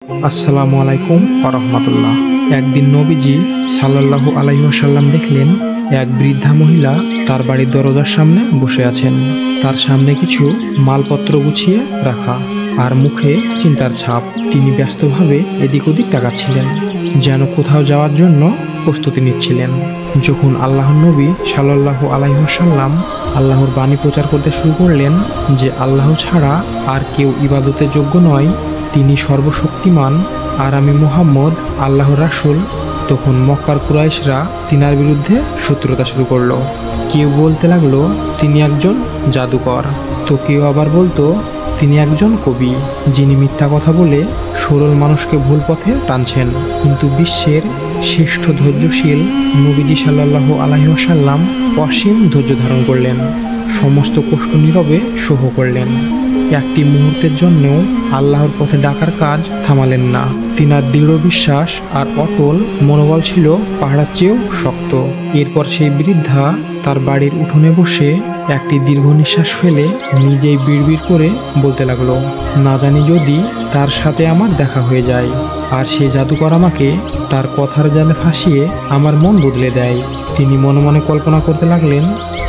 আসসালামু আলাইকুম ওয়া রাহমাতুল্লাহ। একদিন নবীজি সাল্লাল্লাহু আলাইহি ওয়াসাল্লাম দেখলেন এক বৃদ্ধা মহিলা তার বাড়ির দরজার সামনে বসে আছেন। তার সামনে কিছু মালপত্র গুছিয়ে রাখা আর মুখে চিন্তার ছাপ। তিনি ব্যস্তভাবে এদিক ওদিক তাকাচ্ছিলেন, যেন কোথাও যাওয়ার জন্য প্রস্তুতি নিচ্ছিলেন। যখন আল্লাহর নবী সাল্লাল্লাহু আলাইহি ওয়াসাল্লাম আল্লাহর বাণী প্রচার করতে শুরু করলেন যে আল্লাহ ছাড়া আর কেউ ইবাদতের যোগ্য নয়, তিনি সর্বশক্তিমান, আর আমি মুহাম্মদ আল্লাহর রাসূল, তখন মক্কার কুরাইশরা তিনার বিরুদ্ধে শত্রুতা শুরু করলো। কেউ বলতে লাগলো তিনি একজন জাদুকর, তো কেউ আবার বলতো তিনি একজন কবি যিনি মিথ্যা কথা বলে সরল মানুষকে ভুল পথে টানছেন। কিন্তু বিশ্বের শ্রেষ্ঠ ধৈর্যশীল নবীজি সাল্লাল্লাহু আলাইহি ওয়াসাল্লাম অসীম ধৈর্য ধারণ করলেন, সমস্ত কষ্ট নীরবে সহ্য করলেন। একটি মুহূর্তের জন্যও আল্লাহর পথে ডাকার কাজ থামালেন না। তিনার দৃঢ় বিশ্বাস আর অটল মনোবল ছিল পাহাড়ের চেয়েও শক্ত। এরপর সেই বৃদ্ধা তার বাড়ির উঠোনে বসে একটি দীর্ঘ নিঃশ্বাস ফেলে নিজেই বিড়বিড় করে বলতে লাগলো, না জানি যদি তার সাথে আমার দেখা হয়ে যায় আর সে জাদুকর আমাকে তার কথার জালে ফাঁসিয়ে আমার মন বদলে দেয়। তিনি মনে মনে কল্পনা করতে লাগলেন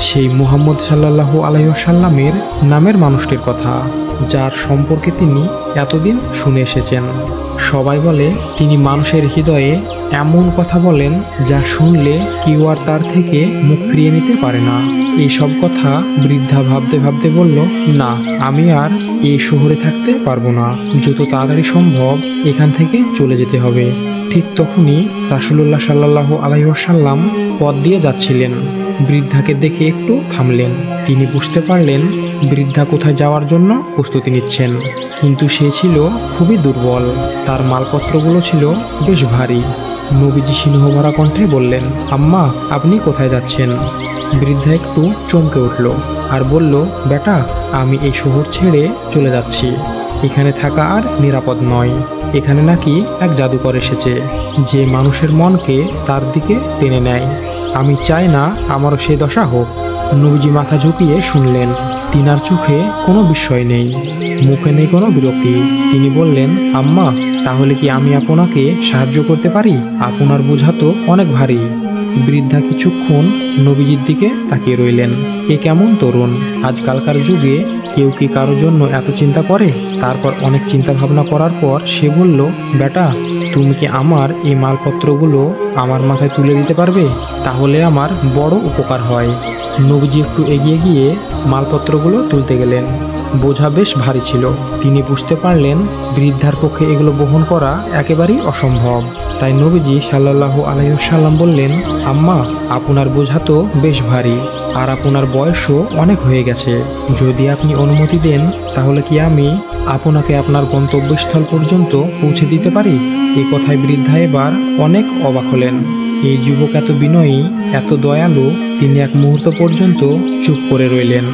সেই মুহাম্মদ সাল্লাল্লাহু আলাইহি ওয়াসাল্লামের নামের মানুষটির কথা, যার সম্পর্কে তিনি এতদিন শুনে এসেছেন। সবাই বলে তিনি মানুষের হৃদয়ে এমন কথা বলেন যা শুনলে কেউ আর তার থেকে মুখ ফিরিয়ে নিতে পারে না। এইসব কথা বৃদ্ধা ভাবতে ভাবতে বলল, না, আমি আর এই শহরে থাকতে পারবো না, যত তাড়াতাড়ি সম্ভব এখান থেকে চলে যেতে হবে। ঠিক তখনই রাসূলুল্লাহ সাল্লাল্লাহু আলাইহি ওয়াসাল্লাম পথ দিয়ে যাচ্ছিলেন। বৃদ্ধাকে দেখে একটু থামলেন। তিনি বুঝতে পারলেন বৃদ্ধা কোথায় যাওয়ার জন্য প্রস্তুতি নিচ্ছেন, কিন্তু সে ছিল খুবই দুর্বল। তার মালপত্রগুলো ছিল বেশ ভারী। নবীজি সিংহভরা কণ্ঠে বললেন, আম্মা, আপনি কোথায় যাচ্ছেন? বৃদ্ধা একটু চমকে উঠল আর বলল, বেটা, আমি এই শহর ছেড়ে চলে যাচ্ছি। এখানে থাকা আর নিরাপদ নয়। এখানে নাকি এক জাদুকর এসেছে যে মানুষের মনকে তার দিকে টেনে নেয়। আমি চাই না আমারও সে দশা হোক। নবীজি মাথা ঝুঁকিয়ে শুনলেন। তিনার চোখে কোনো বিস্ময় নেই, মুখে নেই কোনো বিরক্তি। তিনি বললেন, আম্মা, তাহলে কি আমি আপনাকে সাহায্য করতে পারি? আপনার বোঝা তো অনেক ভারী। বৃদ্ধা কিছুক্ষণ নবীজির দিকে তাকিয়ে রইলেন। এ কেমন তরুণ! আজকালকার যুগে কেউ কি কারোর জন্য এত চিন্তা করে? তারপর অনেক চিন্তা ভাবনা করার পর সে বলল, বেটা, তুমি কি আমার এই মালপত্রগুলো আমার মাথায় তুলে দিতে পারবে? তাহলে আমার বড় উপকার হয়। নবীজি একটু এগিয়ে গিয়ে মালপত্রগুলো তুলতে গেলেন। বোঝা বেশ ভারী ছিল। তিনি বুঝতে পারলেন বৃদ্ধার পক্ষে এগুলো বহন করা একেবারেই অসম্ভব। তাই নবীজি সাল্লাল্লাহু আলাইহি ওয়াসাল্লাম বললেন, আম্মা, আপনার বোঝা তো বেশ ভারী আর আপনার বয়সও অনেক হয়ে গেছে। যদি আপনি অনুমতি দেন তাহলে কি আমি আপনাকে আপনার গন্তব্যস্থল পর্যন্ত পৌঁছে দিতে পারি? এই কথায় বৃদ্ধা এবার অনেক অবাক হলেন। এই যুবক এত বিনয়ী, এত দয়ালু। তিনি এক মুহূর্ত পর্যন্ত চুপ করে রইলেন।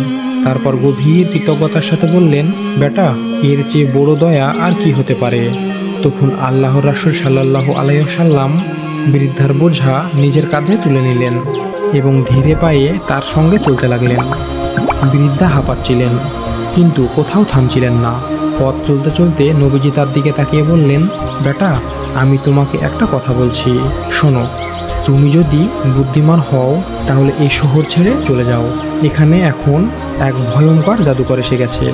তারপর গভীর কৃতজ্ঞতার সাথে বললেন, বেটা, এর চেয়ে বড় দয়া আর কি হতে পারে? তখন আল্লাহর রাসূল সাল্লাল্লাহু আলাইহি ওয়াসাল্লাম বৃদ্ধার বোঝা নিজের কাঁধে তুলে নিলেন এবং ধীরে পায়ে তার সঙ্গে চলতে লাগলেন। বৃদ্ধা হাঁপাচ্ছিলেন, কিন্তু কোথাও থামছিলেন না। পথ চলতে চলতে নবীজি তার দিকে তাকিয়ে বললেন, বেটা, আমি তোমাকে একটা কথা বলছি, শোনো। তুমি যদি বুদ্ধিমান হও তাহলে এই শহর ছেড়ে চলে যাও। এখানে এখন এক ভয়ঙ্কর জাদুকর এসে গেছে।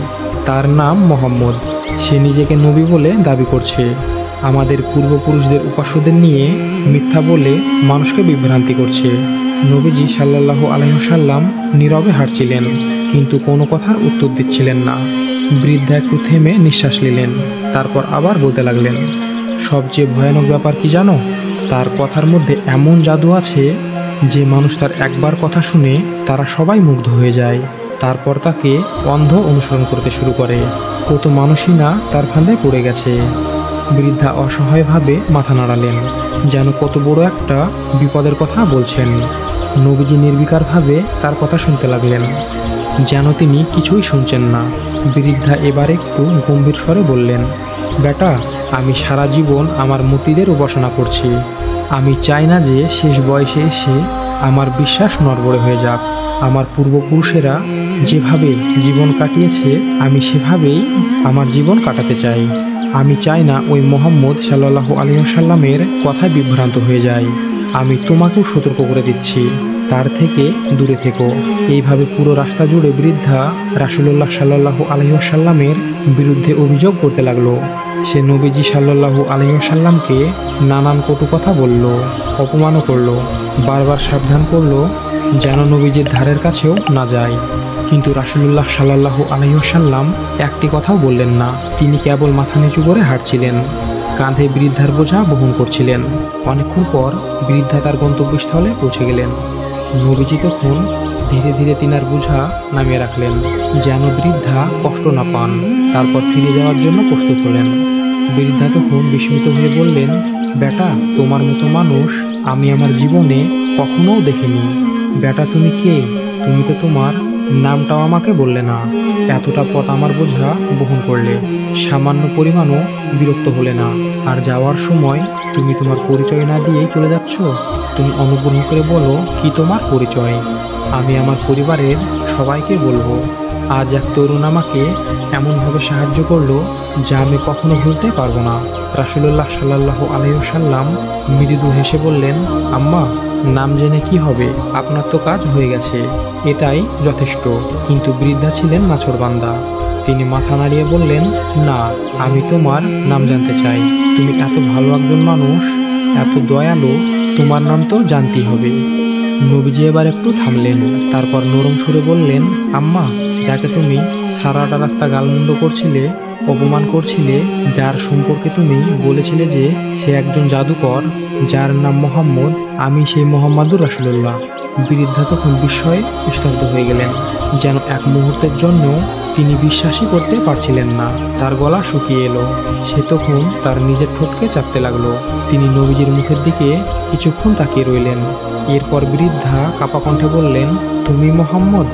তার নাম মুহাম্মদ। সে নিজেকে নবী বলে দাবি করছে। আমাদের পূর্বপুরুষদের উপাস্যদের নিয়ে মিথ্যা বলে মানুষকে বিভ্রান্তি করছে। নবীজি সাল্লাল্লাহু আলাইহি ওয়াসাল্লাম নীরবে হাঁটছিলেন, কিন্তু কোনো কথার উত্তর দিচ্ছিলেন না। বৃদ্ধা একটু থেমে নিঃশ্বাস নিলেন, তারপর আবার বলতে লাগলেন, সবচেয়ে ভয়ানক ব্যাপার কি জানো? তার কথার মধ্যে এমন জাদু আছে যে মানুষ তার একবার কথা শুনে তারা সবাই মুগ্ধ হয়ে যায়। তারপর তাকে অন্ধ অনুসরণ করতে শুরু করে। কত মানুষই না তার ফাঁদে পড়ে গেছে। বৃদ্ধা অসহায়ভাবে মাথা নাড়ালেন, যেন কত বড় একটা বিপদের কথা বলছেন। নবীজি নির্বিকারভাবে তার কথা শুনতে লাগলেন, যেন তিনি কিছুই শুনছেন না। বৃদ্ধা এবার একটু গম্ভীর স্বরে বললেন, বেটা, আমি সারা জীবন আমার মূর্তিদের উপাসনা করছি। আমি চাই না যে শেষ বয়সে এসে আমার বিশ্বাস নড়বড়ে হয়ে যাক। আমার পূর্বপুরুষেরা যেভাবে জীবন কাটিয়েছে আমি সেভাবেই আমার জীবন কাটাতে চাই। আমি চাই না ওই মোহাম্মদ সাল্লাল্লাহু আলাইহি ওয়াসাল্লামের কথায় বিভ্রান্ত হয়ে যায়। আমি তোমাকেও সতর্ক করে দিচ্ছি, তার থেকে দূরে থেকো। এইভাবে পুরো রাস্তা জুড়ে বৃদ্ধা রাসূলুল্লাহ সাল্লাল্লাহু আলাইহি ওয়াসাল্লামের বিরুদ্ধে অভিযোগ করতে লাগলো। সে নবীজি সাল্লাল্লাহু আলাইহি ওয়াসাল্লামকে নানান কটু কথা বলল, অপমানও করলো, বারবার সাবধান করলো যেন নবীজির ধারের কাছেও না যায়। কিন্তু রাসূলুল্লাহ সাল্লাল্লাহু আলাইহি ওয়াসাল্লাম একটি কথাও বললেন না। তিনি কেবল মাথা নিচু করে হাঁটছিলেন, কাঁধে বৃদ্ধার বোঝা বহন করছিলেন। অনেকক্ষণ পর বৃদ্ধা তার গন্তব্যস্থলে পৌঁছে গেলেন। নবীজি তখন ধীরে ধীরে তিনার বোঝা নামিয়ে রাখলেন যেন বৃদ্ধা কষ্ট না পান। তারপর ফিরে যাওয়ার জন্য প্রস্তুত হলেন। বৃদ্ধা তখন বিস্মিত হয়ে বললেন, বেটা, তোমার মতো মানুষ আমি আমার জীবনে কখনোও দেখিনি। বেটা, তুমি কে? তুমি তো তোমার নামটাও আমাকে বললে না। এতটা পথ আমার বোঝা বহন করলে, সামান্য পরিমাণও বিরক্ত হলে না। আর যাওয়ার সময় তুমি তোমার পরিচয় না দিয়েই চলে যাচ্ছ। তুমি অনুগ্রহ করে বলো কি তোমার পরিচয়। আমি আমার পরিবারের সবাইকে বলবো। আজ এক তরুণ আমাকে এমনভাবে সাহায্য করলো যা আমি কখনো ভুলতে পারবো না। রাসূলুল্লাহ সাল্লাল্লাহু আলাইহি ওয়াসাল্লাম মৃদু হেসে বললেন, আম্মা, নাম জেনে কি হবে? আপনার তো কাজ হয়ে গেছে, এটাই যথেষ্ট। কিন্তু বৃদ্ধা ছিলেন নাছোড়বান্দা। তিনি মাথা নাড়িয়ে বললেন, না, আমি তোমার নাম জানতে চাই। তুমি এত ভালো একজন মানুষ, এত দয়ালু, তোমার নাম তো জানতেই হবে। নবীজি এবার একটু থামলেন, তারপর নরম সুরে বললেন, আম্মা, যাকে তুমি সারাটা রাস্তা গালমন্দ করছিলে, অপমান করছিলে, যার সম্পর্কে তুমি বলেছিলে যে সে একজন জাদুকর, যার নাম মোহাম্মদ, আমি সেই মোহাম্মদুর রাসূলুল্লাহ। বৃদ্ধা তখন বিস্ময়ে স্তব্ধ হয়ে গেলেন, যেন এক মুহূর্তের জন্য তিনি বিশ্বাসই করতে পারছিলেন না। তার গলা শুকিয়ে এলো। সে তখন তার নিজের ঠোঁটকে চাপতে লাগলো। তিনি নবীজির মুখের দিকে কিছুক্ষণ তাকিয়ে রইলেন। এরপর বৃদ্ধা কাপা কণ্ঠে বললেন, তুমি মোহাম্মদ?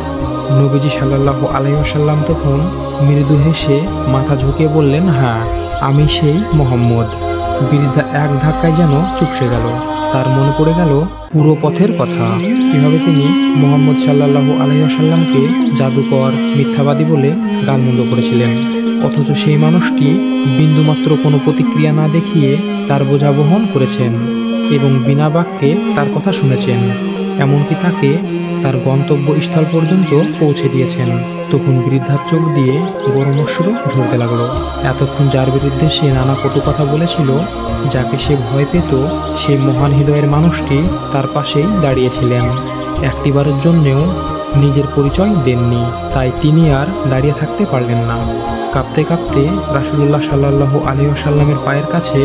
নবীজি সাল্লাল্লাহু আলাইহি ওয়াসাল্লাম তখন মৃদু হেসে মাথা ঝুঁকিয়ে বললেন, হ্যাঁ, আমি সেই মোহাম্মদ। বৃদ্ধা এক ধাক্কায় যেন চুপসে গেল। তার মনে পড়ে গেল পুরো পথের কথা, কিভাবে তিনি মোহাম্মদ সাল্লাল্লাহু আলাইহি ওয়াসাল্লামকে জাদুকর, মিথ্যাবাদী বলে গালমন্দ করেছিলেন। অথচ সেই মানুষটি বিন্দুমাত্র কোনো প্রতিক্রিয়া না দেখিয়ে তার বোঝা বহন করেছেন এবং বিনা বাক্যে তার কথা শুনেছেন, এমনকি তাকে তার গন্তব্যস্থল পর্যন্ত পৌঁছে দিয়েছেন। তখন বৃদ্ধার চোখ দিয়ে গরম অশ্রু ঝরতে লাগলো। এতক্ষণ যার বিরুদ্ধে সে নানা কটু কথা বলেছিল, যাকে সে ভয় পেত, সেই মহান হৃদয়ের মানুষটি তার পাশেই দাঁড়িয়েছিলেন। একটিবারের জন্যেও নিজের পরিচয় দেননি। তাই তিনি আর দাঁড়িয়ে থাকতে পারলেন না। কাঁপতে কাঁপতে রাসূলুল্লাহ সাল্লাল্লাহু আলাইহি ওয়াসাল্লামের পায়ের কাছে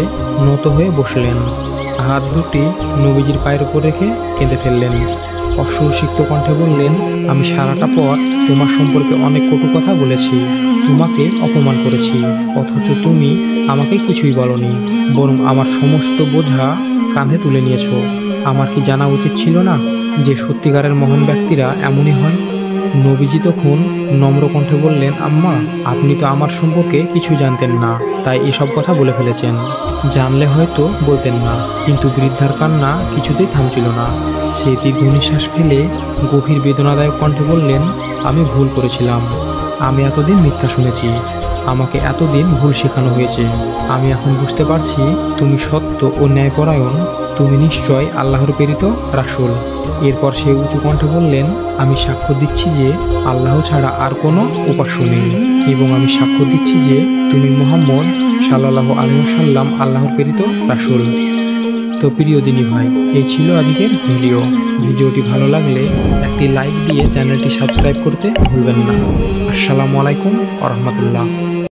নত হয়ে বসলেন। হাত দুটি নবীজির পায়ের উপর রেখে কেঁদে ফেললেন। অশ্রুসিক্ত কণ্ঠে বললেন, আমি সারাটা পথ তোমার সম্পর্কে অনেক কটু কথা বলেছি, তোমাকে অপমান করেছি, অথচ তুমি আমাকে কিছুই বলনি, বরং আমার সমস্ত বোঝা কাঁধে তুলে নিয়েছ। আমার কি জানা উচিত ছিল না যে সত্যিকারের মহান ব্যক্তিরা এমনই হয়? নবীজি তখন নম্র কণ্ঠে বললেন, আম্মা, আপনি তো আমার সম্পর্কে কিছু জানতেন না, তাই এসব কথা বলে ফেলেছেন। জানলে হয়তো বলতেন না। কিন্তু বৃদ্ধার কান্না কিছুতেই থামছিল না। সে দীর্ঘ নিঃশ্বাস ফেলে গভীর বেদনাদায়ক কণ্ঠে বললেন, আমি ভুল করেছিলাম। আমি এতদিন মিথ্যা শুনেছি, আমাকে এতদিন ভুল শেখানো হয়েছে। আমি এখন বুঝতে পারছি তুমি সত্য ও ন্যায়পরায়ণ, তুমি নিশ্চয় আল্লাহর প্রেরিত রাসূল। এরপর সে উঁচু কণ্ঠে বললেন, আমি সাক্ষ্য দিচ্ছি যে আল্লাহ ছাড়া আর কোনো উপাস্য নেই, এবং আমি সাক্ষ্য দিচ্ছি যে তুমি মুহাম্মদ সাল্লাল্লাহু আলাইহি ওয়াসাল্লাম আল্লাহর প্রেরিত রাসূল। তো প্রিয় দিনী ভাই, এই ছিল আজকের ভিডিওটি ভালো লাগলে একটি লাইক দিয়ে চ্যানেলটি সাবস্ক্রাইব করতে ভুলবেন না। আসসালামু আলাইকুম ওয়া রাহমাতুল্লাহ।